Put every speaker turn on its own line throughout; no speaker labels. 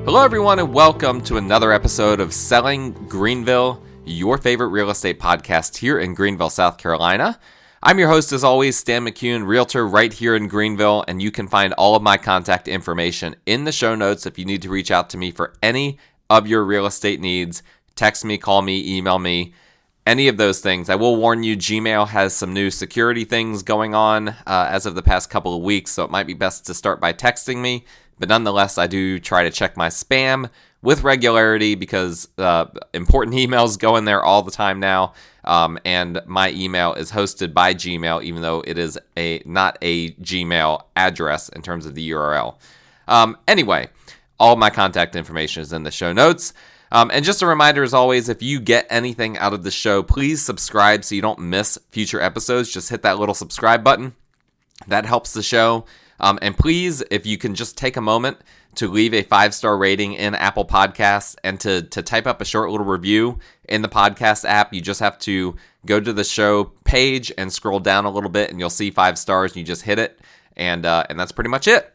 Hello everyone and welcome to another episode of Selling Greenville, your favorite real estate podcast here in Greenville, South Carolina. I'm your host as always, Stan McCune, realtor right here in Greenville, and you can find all of my contact information in the show notes if you need to reach out to me for any of your real estate needs. Text me, call me, email me, any of those things. I will warn you, Gmail has some new security things going on as of the past couple of weeks, so it might be best to start by texting me. But nonetheless, I do try to check my spam with regularity because important emails go in there all the time now. And my email is hosted by Gmail, even though it is not a Gmail address in terms of the URL. Anyway, all my contact information is in the show notes. And just a reminder, as always, if you get anything out of the show, please subscribe so you don't miss future episodes. Just hit that little subscribe button. That helps the show. And please, if you can just take a moment to leave a 5-star rating in Apple Podcasts and to type up a short little review in the podcast app. You just have to go to the show page and scroll down a little bit and you'll see 5 stars and you just hit it. And that's pretty much it.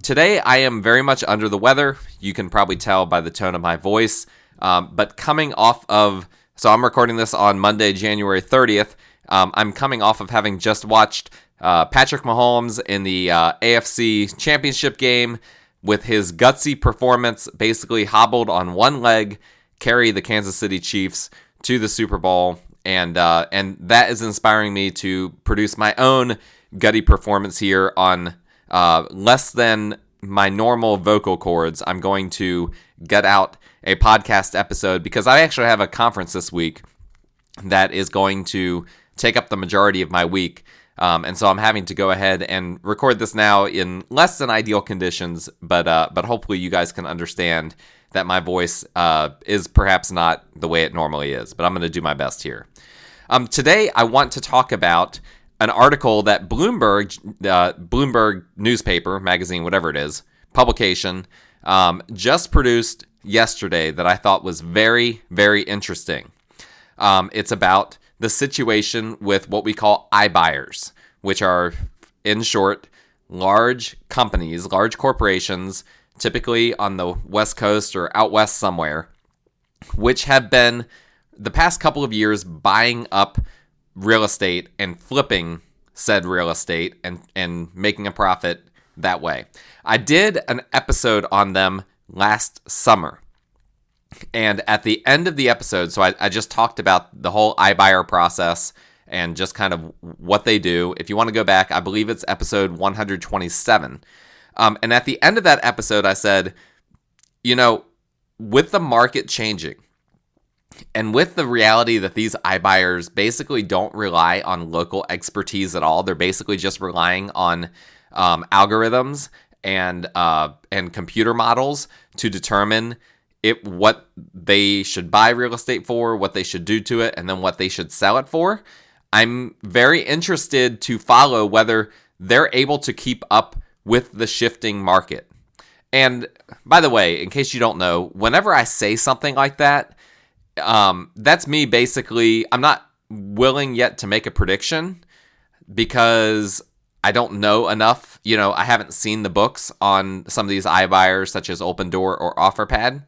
Today, I am very much under the weather. You can probably tell by the tone of my voice. But coming off of, so I'm recording this on Monday, January 30th. I'm coming off of having just watched Patrick Mahomes in the AFC Championship game with his gutsy performance, basically hobbled on one leg, carry the Kansas City Chiefs to the Super Bowl, and that is inspiring me to produce my own gutty performance here on less than my normal vocal cords. I'm going to gut out a podcast episode because I actually have a conference this week that is going to take up the majority of my week. And so I'm having to go ahead and record this now in less than ideal conditions, but hopefully you guys can understand that my voice is perhaps not the way it normally is, but I'm going to do my best here. Today I want to talk about an article that Bloomberg newspaper, magazine, whatever it is, publication, just produced yesterday that I thought was very, very interesting. It's about the situation with what we call iBuyers, which are, in short, large companies, large corporations, typically on the West Coast or out west somewhere, which have been, the past couple of years, buying up real estate and flipping said real estate and making a profit that way. I did an episode on them last summer. And at the end of the episode, so I just talked about the whole iBuyer process and just kind of what they do. If you want to go back, I believe it's episode 127. And at the end of that episode, I said, you know, with the market changing and with the reality that these iBuyers basically don't rely on local expertise at all, they're basically just relying on algorithms and computer models to determine what they should buy real estate for, what they should do to it, and then what they should sell it for. I'm very interested to follow whether they're able to keep up with the shifting market. And by the way, in case you don't know, whenever I say something like that, that's me basically, I'm not willing yet to make a prediction because I don't know enough. You know, I haven't seen the books on some of these iBuyers such as Open Door or OfferPad.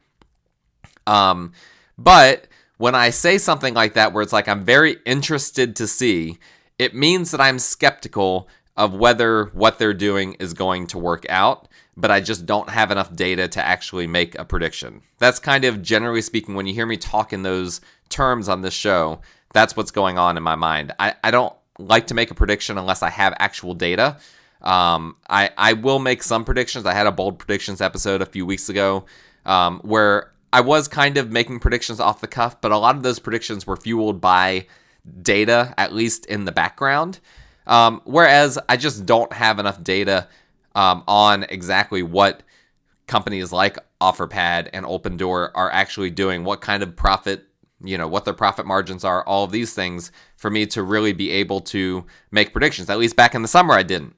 But when I say something like that, where it's like, I'm very interested to see, it means that I'm skeptical of whether what they're doing is going to work out, but I just don't have enough data to actually make a prediction. That's kind of, generally speaking, when you hear me talk in those terms on this show, that's what's going on in my mind. I don't like to make a prediction unless I have actual data. I will make some predictions. I had a bold predictions episode a few weeks ago, where I was kind of making predictions off the cuff, but a lot of those predictions were fueled by data, at least in the background. Whereas I just don't have enough data on exactly what companies like OfferPad and Open Door are actually doing, what kind of profit, what their profit margins are, all of these things for me to really be able to make predictions. At least back in the summer, I didn't.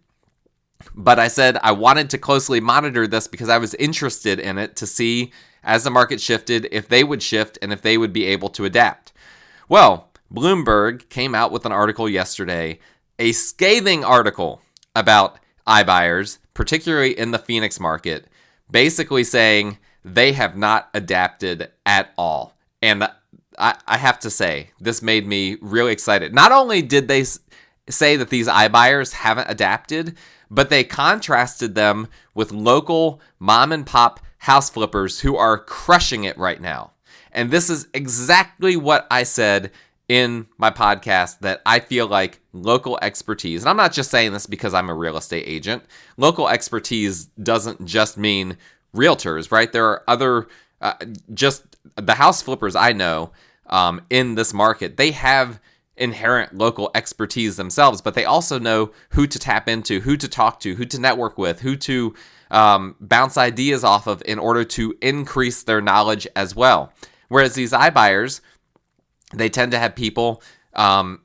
But I said I wanted to closely monitor this because I was interested in it to see, as the market shifted, if they would shift and if they would be able to adapt. Well, Bloomberg came out with an article yesterday, a scathing article about iBuyers, particularly in the Phoenix market, basically saying they have not adapted at all. And I have to say, this made me really excited. Not only did they say that these iBuyers haven't adapted, but they contrasted them with local mom and pop house flippers who are crushing it right now. And this is exactly what I said in my podcast, that I feel like local expertise, and I'm not just saying this because I'm a real estate agent, local expertise doesn't just mean realtors, right? There are other, just the house flippers I know in this market, they have inherent local expertise themselves, but they also know who to tap into, who to talk to, who to network with, who to bounce ideas off of in order to increase their knowledge as well. Whereas these iBuyers, they tend to have people, I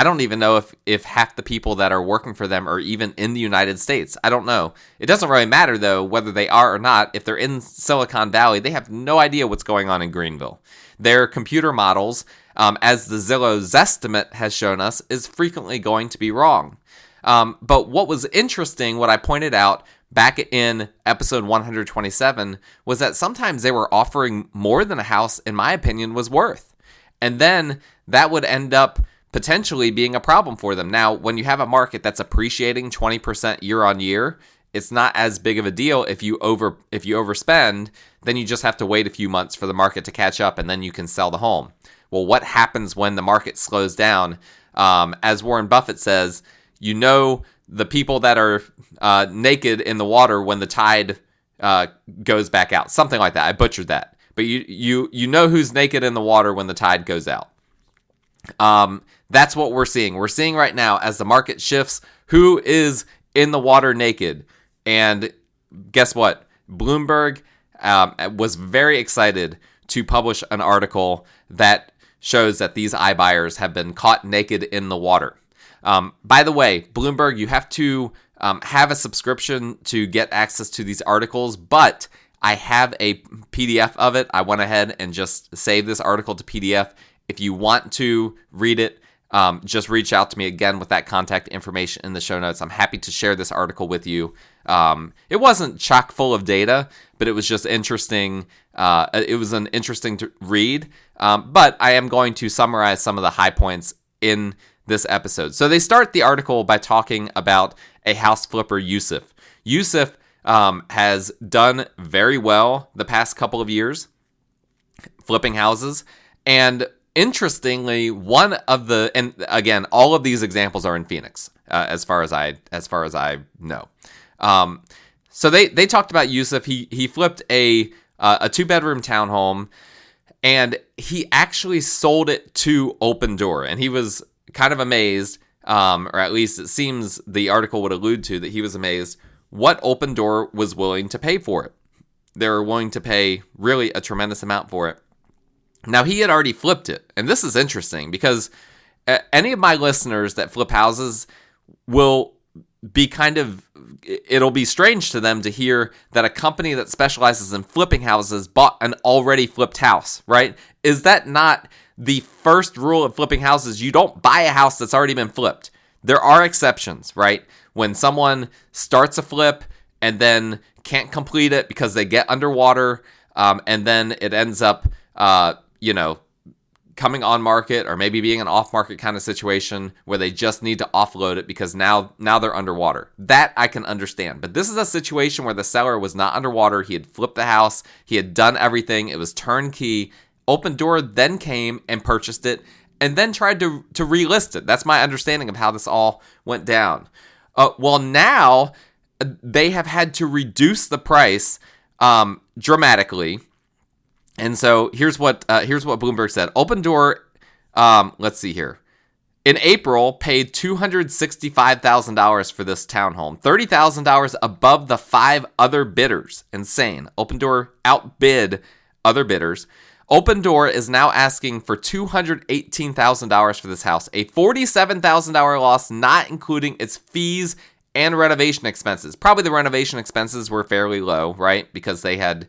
don't even know if half the people that are working for them are even in the United States. I don't know. It doesn't really matter, though, whether they are or not. If they're in Silicon Valley, they have no idea what's going on in Greenville. Their computer models, as the Zillow Zestimate has shown us, is frequently going to be wrong. But what was interesting, what I pointed out back in episode 127, was that sometimes they were offering more than a house, in my opinion, was worth. And then that would end up potentially being a problem for them. Now, when you have a market that's appreciating 20% year on year, it's not as big of a deal. If you overspend, then you just have to wait a few months for the market to catch up, and then you can sell the home. Well, what happens when the market slows down? As Warren Buffett says, the people that are naked in the water when the tide goes back out. Something like that. I butchered that. But you know who's naked in the water when the tide goes out. That's what we're seeing. We're seeing right now, as the market shifts, who is in the water naked. And guess what? Bloomberg was very excited to publish an article that shows that these iBuyers have been caught naked in the water. By the way, Bloomberg, you have to have a subscription to get access to these articles, but I have a PDF of it. I went ahead and just saved this article to PDF. If you want to read it, just reach out to me again with that contact information in the show notes. I'm happy to share this article with you. It wasn't chock full of data, but it was just interesting. It was an interesting to read, but I am going to summarize some of the high points in this episode. So they start the article by talking about a house flipper, Yusuf. Yusuf has done very well the past couple of years flipping houses, and interestingly, and again, all of these examples are in Phoenix, as far as I know. So they talked about Yusuf. He flipped a 2-bedroom townhome, and he actually sold it to Open Door, and he was kind of amazed, or at least it seems the article would allude to that he was amazed what Open Door was willing to pay for it. They were willing to pay really a tremendous amount for it. Now, he had already flipped it, and this is interesting because any of my listeners that flip houses will be it'll be strange to them to hear that a company that specializes in flipping houses bought an already flipped house, right? Is that not the first rule of flipping houses? You don't buy a house that's already been flipped. There are exceptions, right? When someone starts a flip and then can't complete it because they get underwater, and then it ends up, coming on market, or maybe being an off market kind of situation where they just need to offload it because now they're underwater. That I can understand. But this is a situation where the seller was not underwater. He had flipped the house. He had done everything. It was turnkey. Open Door then came and purchased it and then tried to relist it. That's my understanding of how this all went down. Well, now they have had to reduce the price dramatically. And so here's what Bloomberg said. Open Door, let's see here. In April, paid $265,000 for this townhome, $30,000 above the 5 other bidders. Insane. Open Door outbid other bidders. Open Door is now asking for $218,000 for this house, a $47,000 loss, not including its fees and renovation expenses. Probably the renovation expenses were fairly low, right? Because they had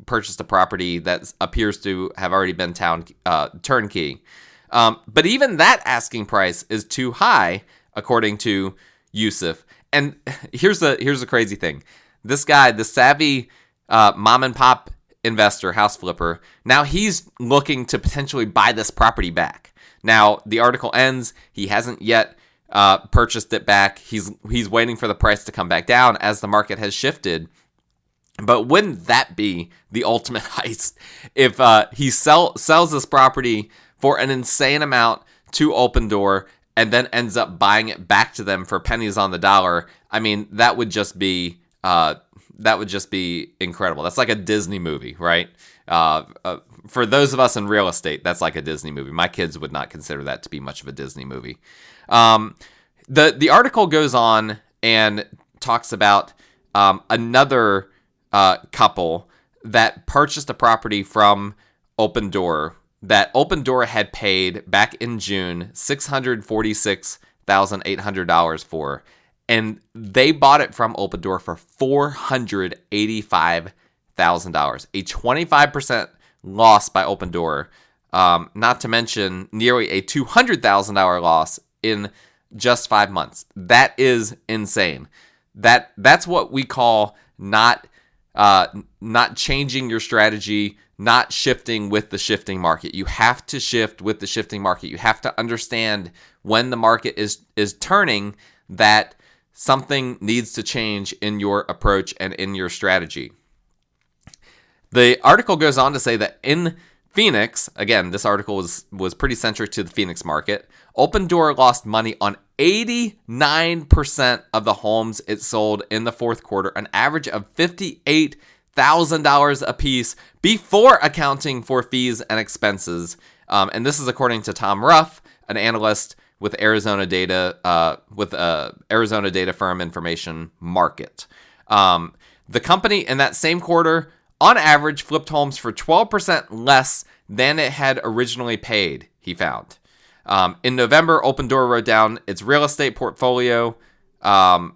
purchased a property that appears to have already been turnkey. But even that asking price is too high, according to Yusuf. And here's the crazy thing. This guy, the savvy mom and pop investor, house flipper. Now he's looking to potentially buy this property back. Now the article ends. He hasn't yet purchased it back. He's waiting for the price to come back down as the market has shifted. But wouldn't that be the ultimate heist if he sells this property for an insane amount to Open Door and then ends up buying it back to them for pennies on the dollar? I mean, that would just be incredible. That's like a Disney movie, right? For those of us in real estate, that's like a Disney movie. My kids would not consider that to be much of a Disney movie. The article goes on and talks about another couple that purchased a property from Open Door that Open Door had paid back in June $646,800 for, and they bought it from Open Door for $485,000, a 25% loss by Open Door, not to mention nearly a $200,000 loss in just 5 months. That is insane. That's what we call not changing your strategy, not shifting with the shifting market. You have to shift with the shifting market. You have to understand when the market is turning, that something needs to change in your approach and in your strategy. The article goes on to say that in Phoenix, again, this article was pretty centric to the Phoenix market, Open Door lost money on 89% of the homes it sold in the fourth quarter, an average of $58,000 a piece before accounting for fees and expenses. And this is according to Tom Ruff, an analyst with Arizona data firm Information Market. The company in that same quarter, on average, flipped homes for 12% less than it had originally paid, he found. In November, Open Door wrote down its real estate portfolio by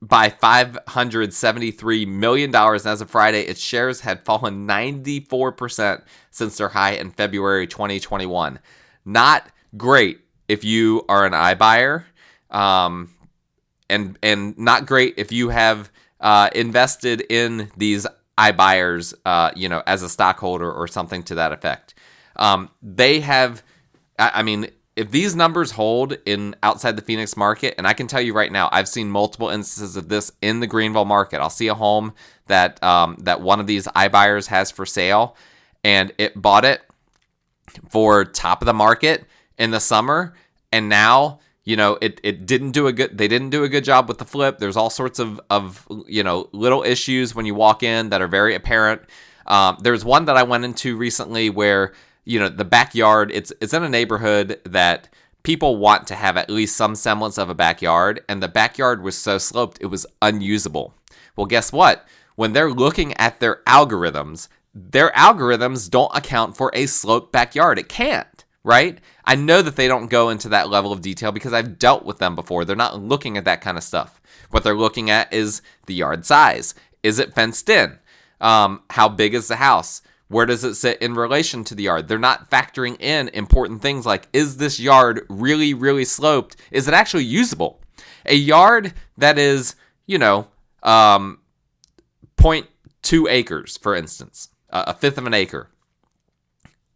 $573 million. And as of Friday, its shares had fallen 94% since their high in February 2021. Not great if you are an iBuyer, and not great if you have invested in these iBuyers, as a stockholder or something to that effect. They have, if these numbers hold in outside the Phoenix market, and I can tell you right now, I've seen multiple instances of this in the Greenville market. I'll see a home that one of these iBuyers has for sale, and it bought it for top of the market in the summer, and now it didn't do they didn't do a good job with the flip. There's all sorts of little issues when you walk in that are very apparent. There's one that I went into recently where the backyard, it's in a neighborhood that people want to have at least some semblance of a backyard, and the backyard was so sloped it was unusable. Well, guess what? When they're looking at their algorithms don't account for a sloped backyard. It can't, right? I know that they don't go into that level of detail because I've dealt with them before. They're not looking at that kind of stuff. What they're looking at is the yard size. Is it fenced in? How big is the house? Where does it sit in relation to the yard? They're not factoring in important things like, is this yard really, really sloped? Is it actually usable? A yard that is, 0.2 acres, for instance, a fifth of an acre.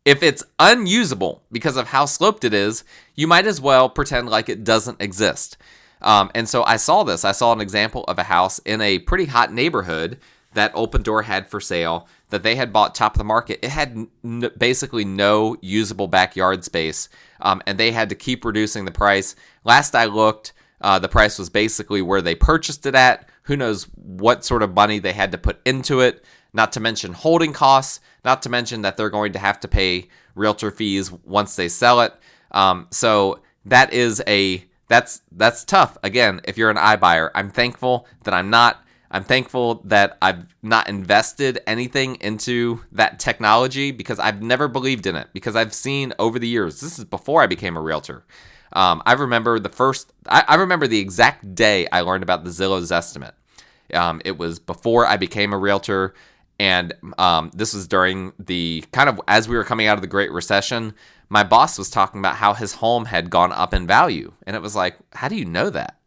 If it's unusable because of how sloped it is, you might as well pretend like it doesn't exist. And so I saw this. I saw an example of a house in a pretty hot neighborhood that Open Door had for sale that they had bought top of the market. It had basically no usable backyard space, and they had to keep reducing the price. Last I looked, the price was basically where they purchased it at. Who knows what sort of money they had to put into it, not to mention holding costs, not to mention that they're going to have to pay realtor fees once they sell it. So that is that's tough. Again, if you're an iBuyer, I'm thankful that I'm not. I'm thankful that I've not invested anything into that technology because I've never believed in it, because I've seen over the years, this is before I became a realtor. I remember the exact day I learned about the Zillow's estimate. It was before I became a realtor, and this was during the kind of as we were coming out of the Great Recession. My boss was talking about how his home had gone up in value, and it was like, how do you know that?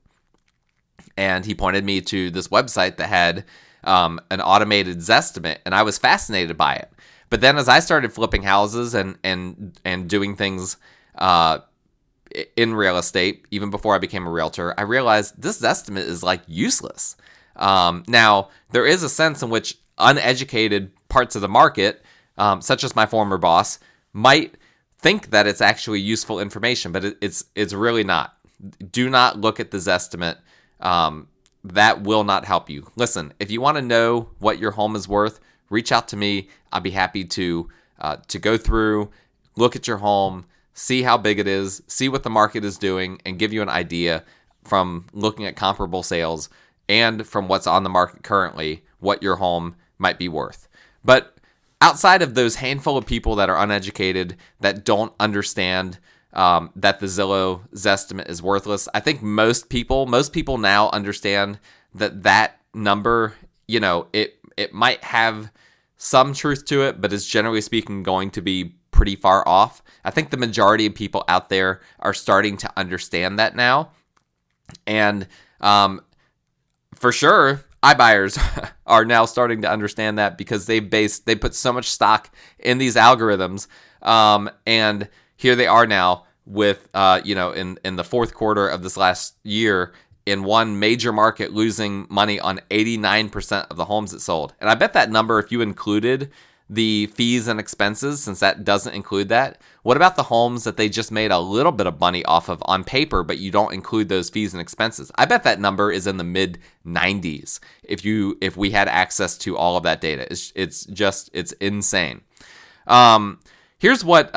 And he pointed me to this website that had an automated Zestimate, and I was fascinated by it. But then as I started flipping houses and doing things in real estate, even before I became a realtor, I realized this Zestimate is like useless. Now, there is a sense in which uneducated parts of the market, such as my former boss, might think that it's actually useful information, but it's really not. Do not look at the Zestimate. That will not help you. Listen, if you want to know what your home is worth, reach out to me. I'll be happy to go through, look at your home, see how big it is, see what the market is doing, and give you an idea from looking at comparable sales and from what's on the market currently, what your home might be worth. But outside of those handful of people that are uneducated, that don't understand that the Zillow Zestimate is worthless, I think most people now understand that number, it might have some truth to it, but it's generally speaking going to be pretty far off. I think the majority of people out there are starting to understand that now. And for sure, iBuyers are now starting to understand that because they put so much stock in these algorithms. And here they are now with, in the fourth quarter of this last year, in one major market, losing money on 89% of the homes it sold. And I bet that number, if you included the fees and expenses, since that doesn't include that, what about the homes that they just made a little bit of money off of on paper, but you don't include those fees and expenses? I bet that number is in the mid 90s if we had access to all of that data. It's insane. Here's what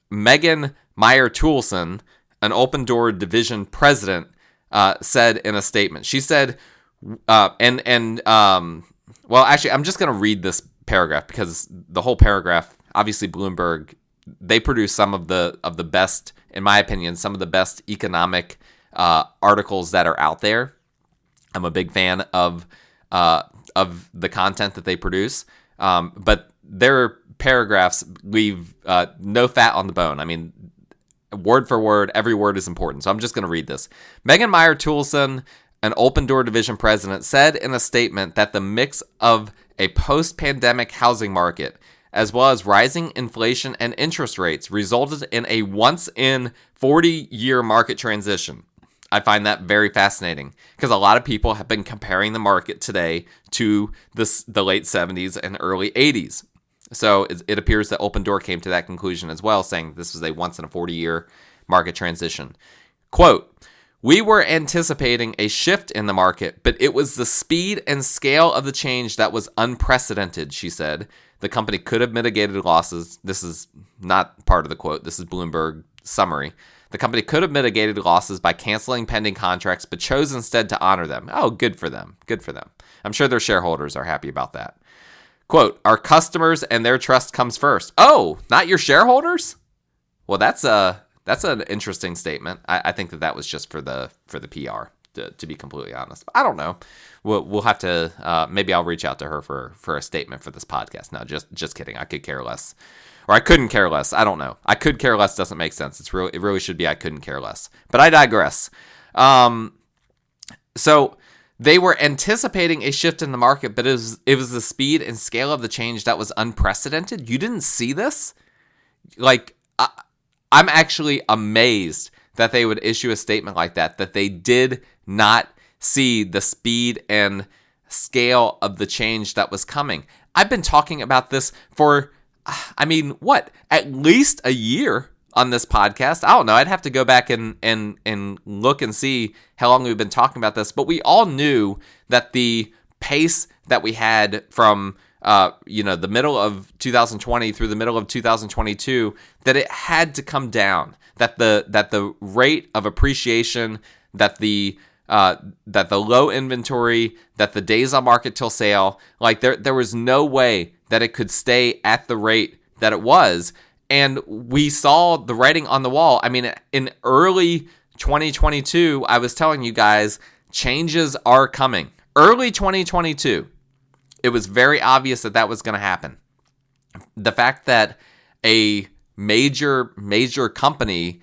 Megan Meyer-Toulson, an Open Door division president, said in a statement. She said, well, actually, I'm just going to read this paragraph because the whole paragraph, obviously Bloomberg, they produce some of the best, in my opinion, some of the best economic articles that are out there. I'm a big fan of the content that they produce, but their paragraphs leave no fat on the bone. I mean, word for word, every word is important. So I'm just going to read this. Megan Meyer-Toulson, an Open Door division president, said in a statement that the mix of a post-pandemic housing market, as well as rising inflation and interest rates, resulted in a once-in-40-year market transition. I find that very fascinating because a lot of people have been comparing the market today to the late 70s and early 80s. So it appears that Open Door came to that conclusion as well, saying this was a once-in-a-40-year market transition. Quote, "We were anticipating a shift in the market, but it was the speed and scale of the change that was unprecedented," she said. The company could have mitigated losses. This is not part of the quote. This is Bloomberg summary. The company could have mitigated losses by canceling pending contracts, but chose instead to honor them. Oh, good for them. Good for them. I'm sure their shareholders are happy about that. Quote, "Our customers and their trust comes first." Oh, not your shareholders? Well, that's an interesting statement. I think that was just for the PR, to be completely honest. I don't know. We'll have to maybe I'll reach out to her for a statement for this podcast. No, just kidding. I could care less, or I couldn't care less. I don't know. I could care less doesn't make sense. It really should be I couldn't care less. But I digress. So they were anticipating a shift in the market, but it was the speed and scale of the change that was unprecedented. You didn't see this? Like, I'm actually amazed that they would issue a statement like that they did not see the speed and scale of the change that was coming. I've been talking about this for, at least a year on this podcast. I don't know. I'd have to go back and look and see how long we've been talking about this. But we all knew that the pace that we had from the middle of 2020 through the middle of 2022, that it had to come down. That the rate of appreciation, that the low inventory, that the days on market till sale, like there was no way that it could stay at the rate that it was. And we saw the writing on the wall. I mean, in early 2022, I was telling you guys, changes are coming. Early 2022, it was very obvious that was going to happen. The fact that a major company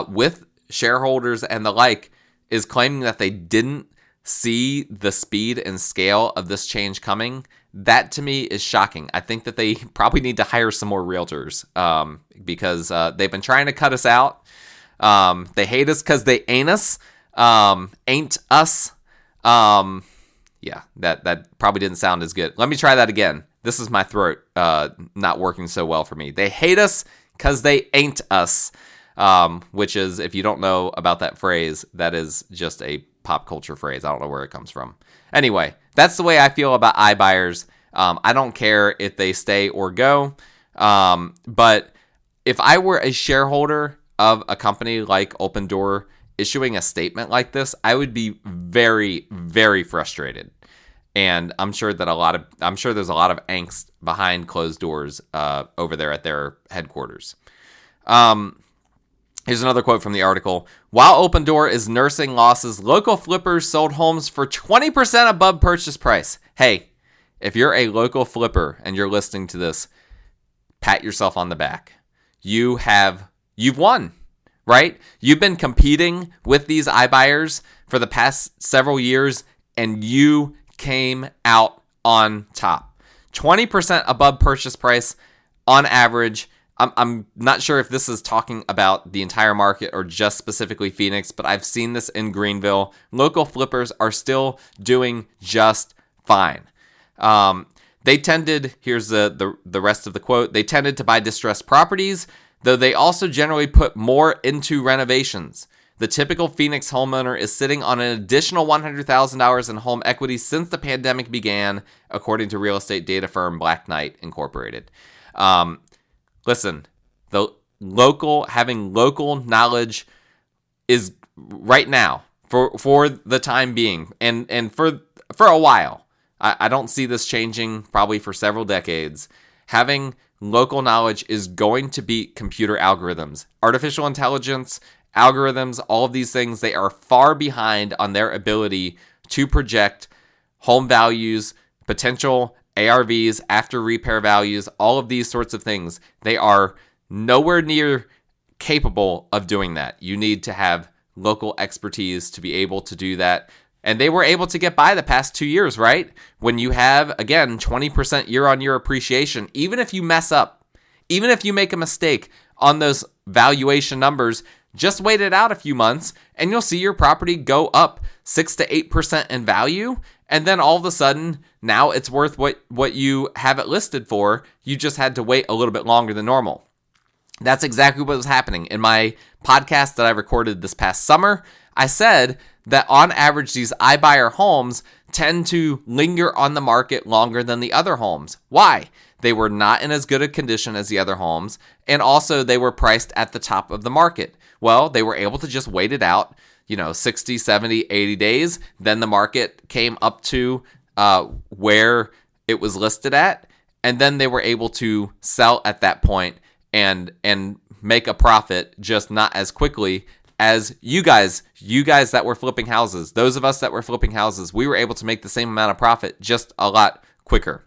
with shareholders and the like is claiming that they didn't see the speed and scale of this change coming, that to me is shocking. I think that they probably need to hire some more realtors because they've been trying to cut us out. They hate us because they ain't us. Ain't us. Yeah, that probably didn't sound as good. Let me try that again. This is my throat not working so well for me. They hate us because they ain't us, which is, if you don't know about that phrase, that is just a pop culture phrase. I don't know where it comes from. Anyway, that's the way I feel about iBuyers. I don't care if they stay or go. But if I were a shareholder of a company like Open Door issuing a statement like this, I would be very, very frustrated. And I'm sure there's a lot of angst behind closed doors over there at their headquarters. Here's another quote from the article. While Open Door is nursing losses, local flippers sold homes for 20% above purchase price. Hey, if you're a local flipper and you're listening to this, pat yourself on the back. You've won, right? You've been competing with these iBuyers for the past several years, and you came out on top. 20% above purchase price on average. I'm not sure if this is talking about the entire market or just specifically Phoenix, but I've seen this in Greenville. Local flippers are still doing just fine. They tended, here's the rest of the quote, they tended to buy distressed properties, though they also generally put more into renovations. The typical Phoenix homeowner is sitting on an additional $100,000 in home equity since the pandemic began, according to real estate data firm Black Knight Incorporated. Listen, having local knowledge is right now for the time being and for a while. I don't see this changing probably for several decades. Having local knowledge is going to beat computer algorithms. Artificial intelligence, algorithms, all of these things, they are far behind on their ability to project home values, potential ARVs, after repair values, all of these sorts of things. They are nowhere near capable of doing that. You need to have local expertise to be able to do that. And they were able to get by the past 2 years, right? When you have, again, 20% year-on-year appreciation, even if you mess up, even if you make a mistake on those valuation numbers, just wait it out a few months and you'll see your property go up 6 to 8% in value. And then all of a sudden, now it's worth what you have it listed for. You just had to wait a little bit longer than normal. That's exactly what was happening. In my podcast that I recorded this past summer, I said that on average, these iBuyer homes tend to linger on the market longer than the other homes. Why? They were not in as good a condition as the other homes, and also they were priced at the top of the market. Well, they were able to just wait it out, 60, 70, 80 days. Then the market came up to where it was listed at, and then they were able to sell at that point and make a profit, just not as quickly as you guys that were flipping houses. Those of us that were flipping houses, we were able to make the same amount of profit just a lot quicker.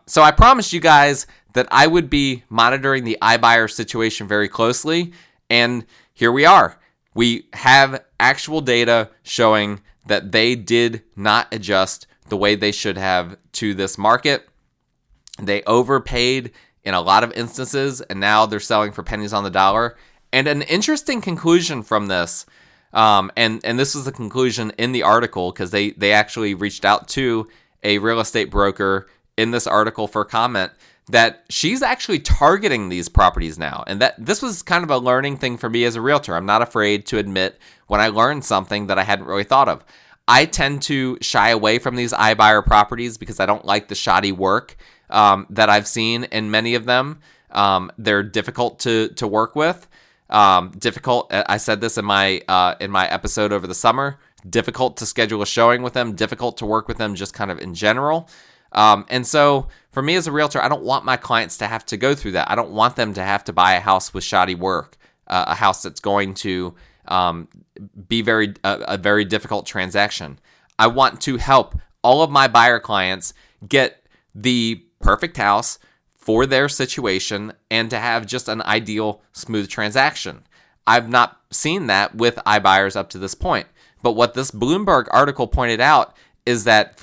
So I promised you guys that I would be monitoring the iBuyer situation very closely, and here we are. We have actual data showing that they did not adjust the way they should have to this market. They overpaid in a lot of instances, and now they're selling for pennies on the dollar. And an interesting conclusion from this, and this was the conclusion in the article, because they actually reached out to a real estate broker in this article for comment, that she's actually targeting these properties now. And that this was kind of a learning thing for me as a realtor. I'm not afraid to admit when I learned something that I hadn't really thought of. I tend to shy away from these iBuyer properties because I don't like the shoddy work that I've seen in many of them. They're difficult to work with. Difficult. I said this in my episode over the summer. Difficult to schedule a showing with them. Difficult to work with them, just kind of in general. And so for me as a realtor, I don't want my clients to have to go through that. I don't want them to have to buy a house with shoddy work, a house that's going to be a very difficult transaction. I want to help all of my buyer clients get the perfect house for their situation and to have just an ideal, smooth transaction. I've not seen that with iBuyers up to this point. But what this Bloomberg article pointed out is that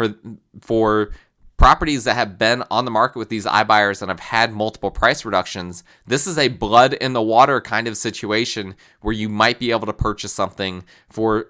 for properties that have been on the market with these iBuyers and have had multiple price reductions, this is a blood in the water kind of situation where you might be able to purchase something for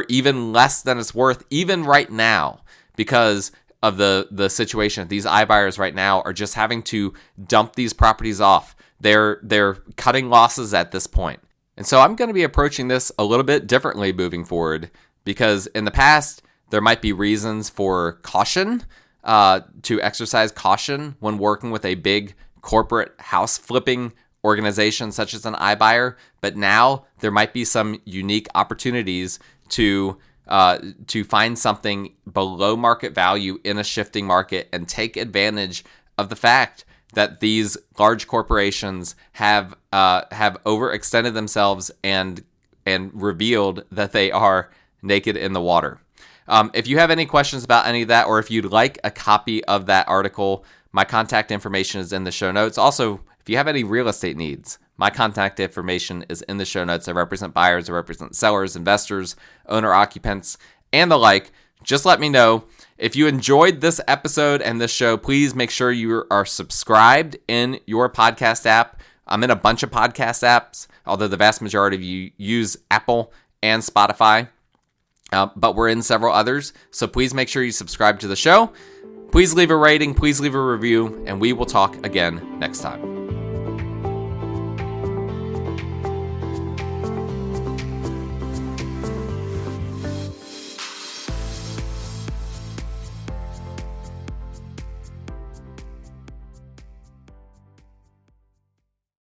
even less than it's worth, even right now, because of the situation. These iBuyers right now are just having to dump these properties off. They're cutting losses at this point. And so I'm going to be approaching this a little bit differently moving forward, because in the past, there might be reasons for caution, to exercise caution when working with a big corporate house flipping organization such as an iBuyer. But now there might be some unique opportunities to find something below market value in a shifting market and take advantage of the fact that these large corporations have overextended themselves and revealed that they are naked in the water. If you have any questions about any of that, or if you'd like a copy of that article, my contact information is in the show notes. Also, if you have any real estate needs, my contact information is in the show notes. I represent buyers, I represent sellers, investors, owner-occupants, and the like. Just let me know. If you enjoyed this episode and this show, please make sure you are subscribed in your podcast app. I'm in a bunch of podcast apps, although the vast majority of you use Apple and Spotify. But we're in several others, so please make sure you subscribe to the show. Please leave a rating, please leave a review, and we will talk again next time.